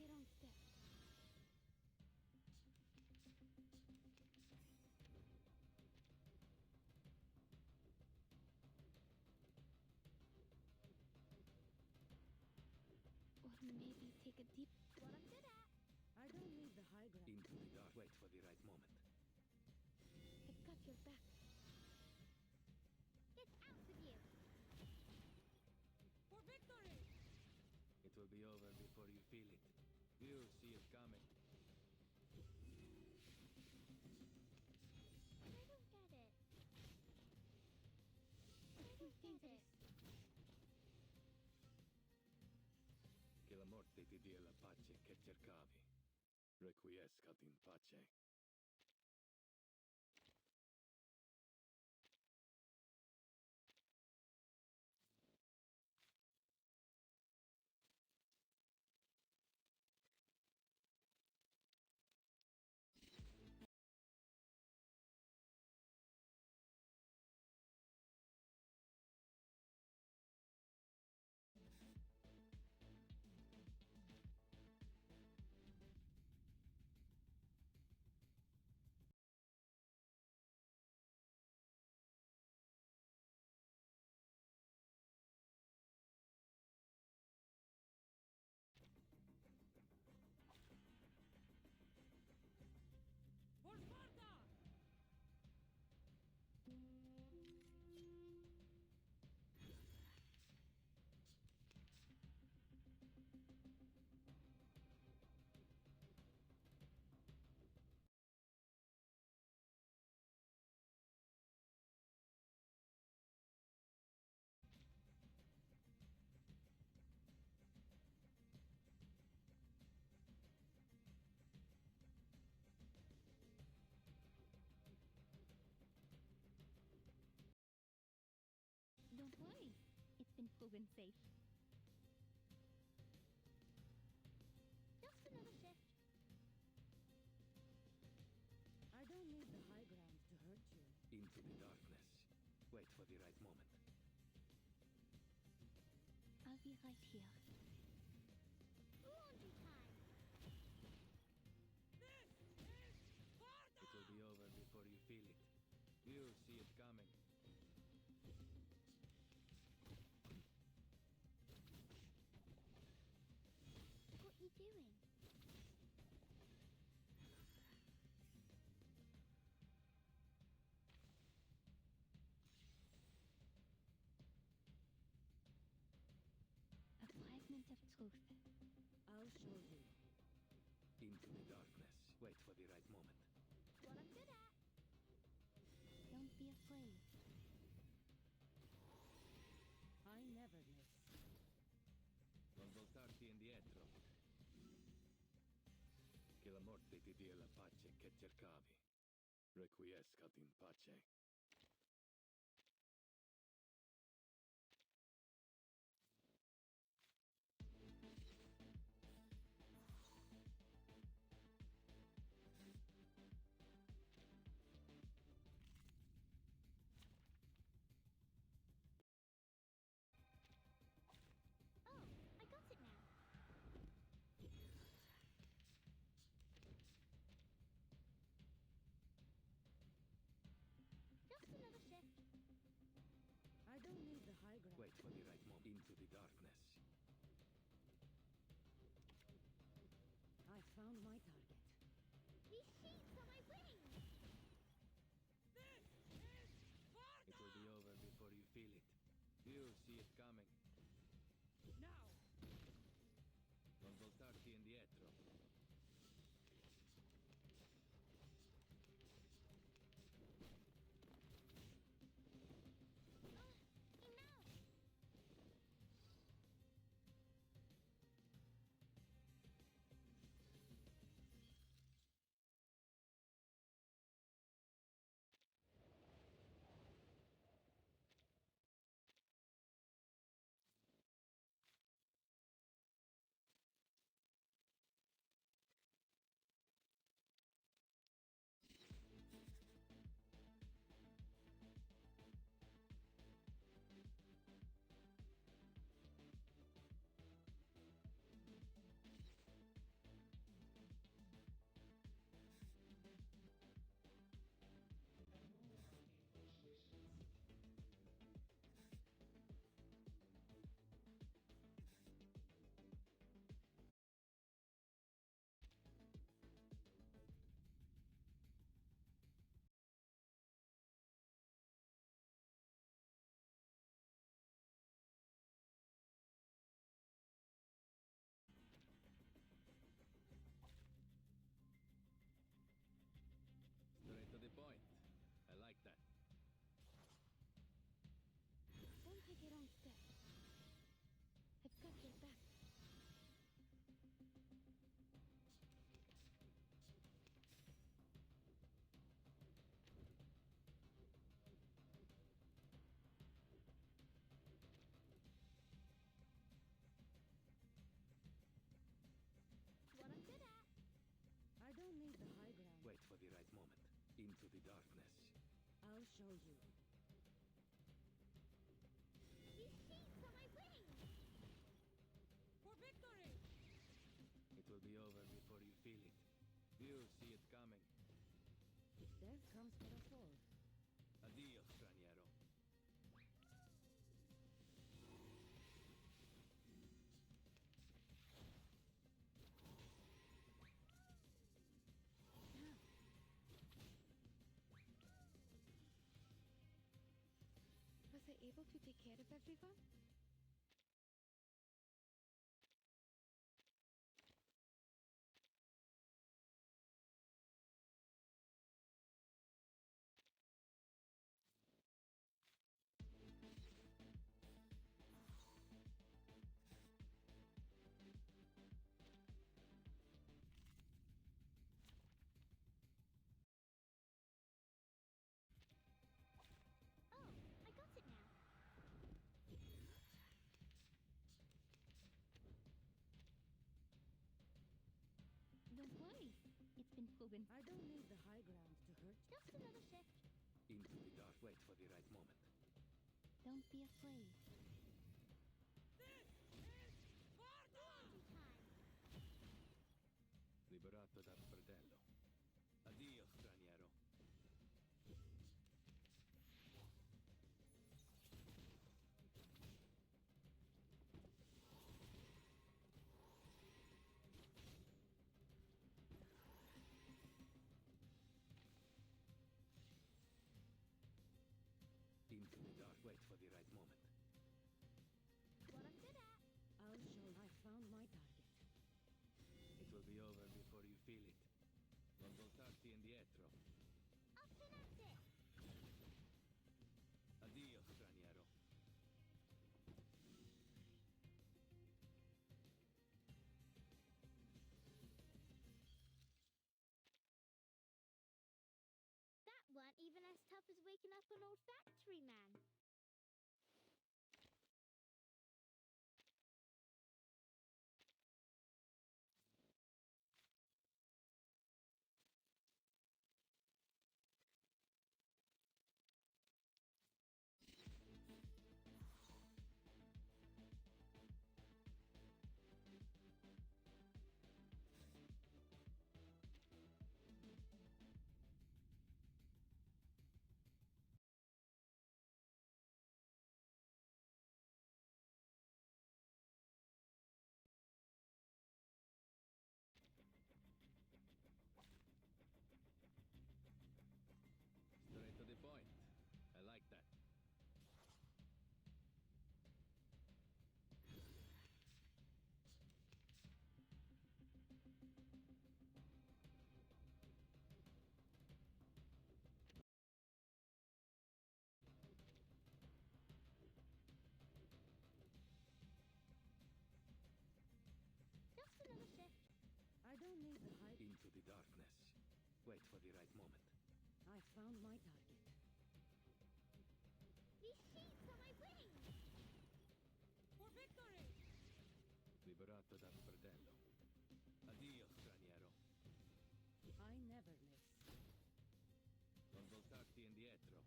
your own step. Or maybe take a deep... What I'm good at. I don't need the high ground. Into the dark. Wait for the right moment. I've got your back. Get out of you! For victory! It will be over before you feel it. You'll see it coming. I don't get it. I don't get it. Che la morte ti dia la pace che cercavi. Requiescat in pace. For Sparta! Don't worry. It's been proven safe. Just another shift. I don't need the high ground to hurt you. Into the darkness. Wait for the right moment. I'll be right here. Laundry time! This is Sparta! It will be over before you feel it. You'll see it coming. What are you doing? A fragment of truth. I'll show you. Into the darkness. Wait for the right moment. What I'm good at. Don't be afraid. I never miss. Non voltarti indietro. Che la morte ti dia la pace che cercavi. Requiescat in pace. Oh, I got it now. Just another shift. I don't need the high ground. Wait for the right moment. Into the darkness. I found my target. These sheets are my wings! This is Sparta! It will be over before you feel it. You'll see it coming. Now! Non voltarti indietro. the right moment. Into the darkness. I'll show you. These sheets are my wings! For victory! It will be over before you feel it. You'll see it coming. Death comes for us all. Addio, straniero. Was I able to take care of everyone? Oh, I got it now. Don't worry, it's been proven. I don't need the high ground to hurt you. Just another shift. Into the dark. Wait for the right moment. Don't be afraid. Liberato dal fratello. Addio, straniero. Into the dark. Wait for the right moment. What I'm good at. I'll show you. I found my target. It will be over before you feel it. Non voltarti indietro. Up and at it. Addio, straniero. That weren't even as tough as waking up an old factory man. Straight to the point. I like that. Just another shift. I don't need the high... Into the darkness. Wait for the right moment. I found my target. These sheets are my wings! For victory! Liberato dal fratello. Addio, straniero. I never miss. Non voltarti indietro.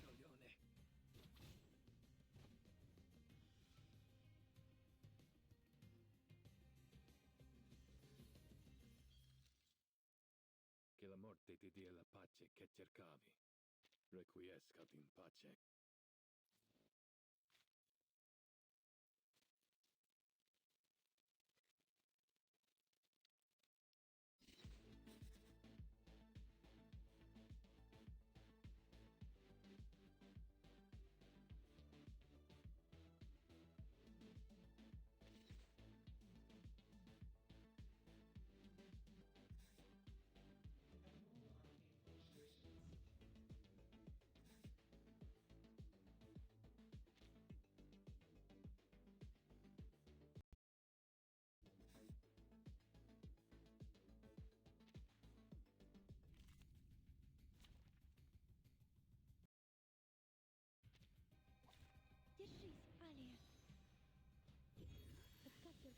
Coglione. Che la morte ti dia la pace che cercavi. Requiescat in pace.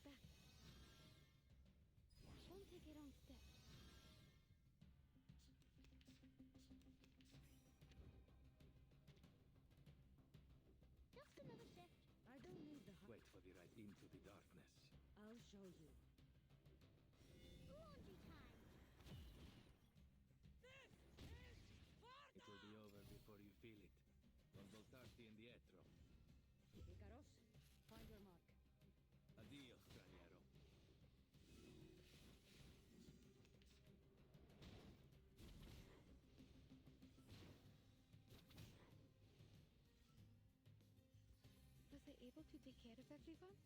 back. Won't take it on step. Just another shift. I don't need the Wait for the right into the darkness. I'll show you. Laundry time. It will be over before you feel it. Non voltarti indietro. Icaros, find your mark. Addio, straniero. Was I able to take care of everyone?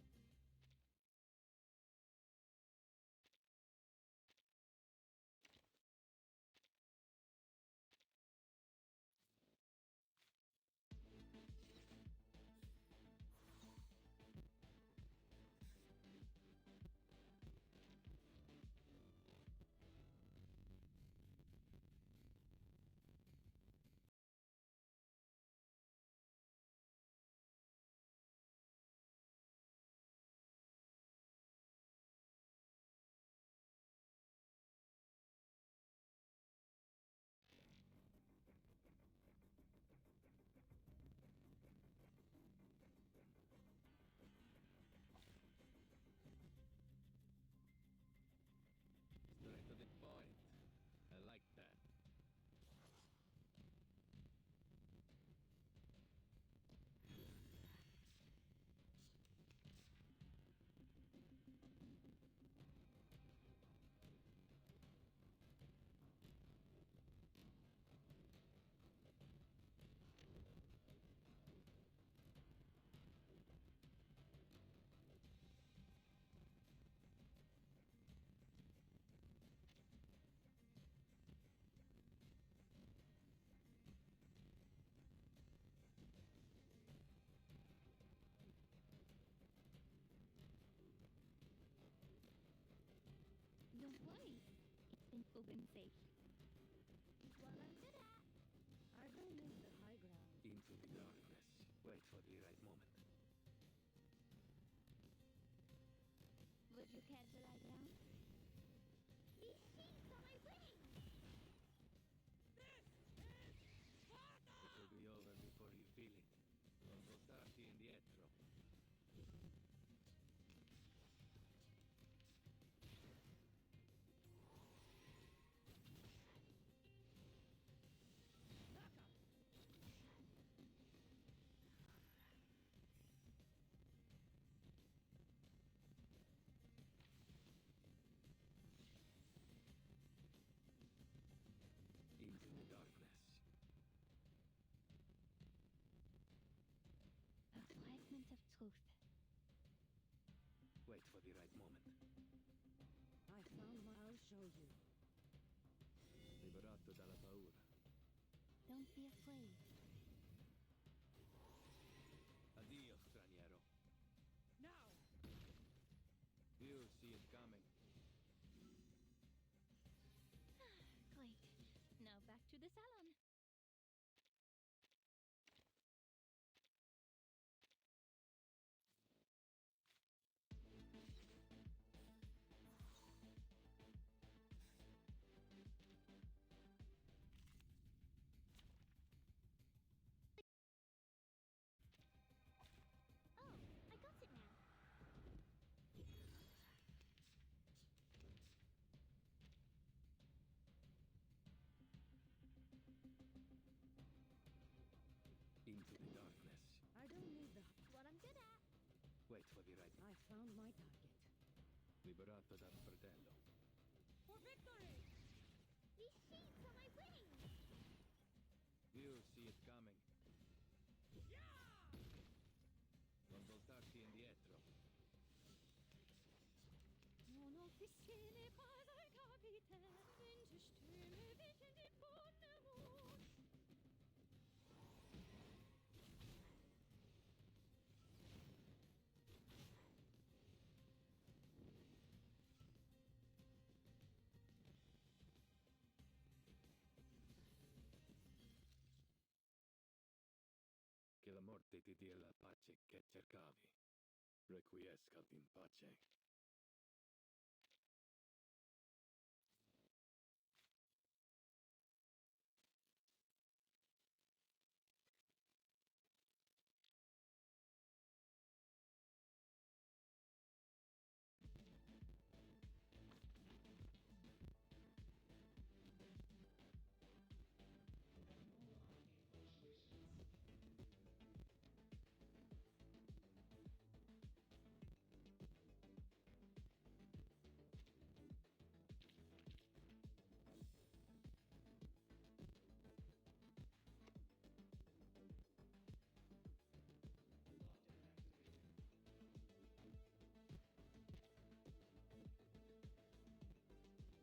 Straight to the point. I like that. Don't worry. It's been safe. It's what I'm good at. I don't need the high ground. Into the darkness. Wait for the right moment. Would you care to lie down? These sheets are my wings! It will be over before you feel it. Non voltarti indietro. Into the darkness. A fragment of truth. Wait for the right moment. I found my. I'll show you. Liberato dalla paura. Don't be afraid. Addio, straniero. Now! You see it coming. Great. Now back to the salon. Oh, I got it now. Into the darkness. I don't need the. It's what I'm good at. Wait for the right I found my target. Liberato dal fratello. For victory! These sheets are my wings! You see it coming. Non voltarti indietro. Mon officier n'est pas un capitaine, une stimme vision de bonne amour. Che la morte ti dia la pace che cercavi. Requiescat in pace.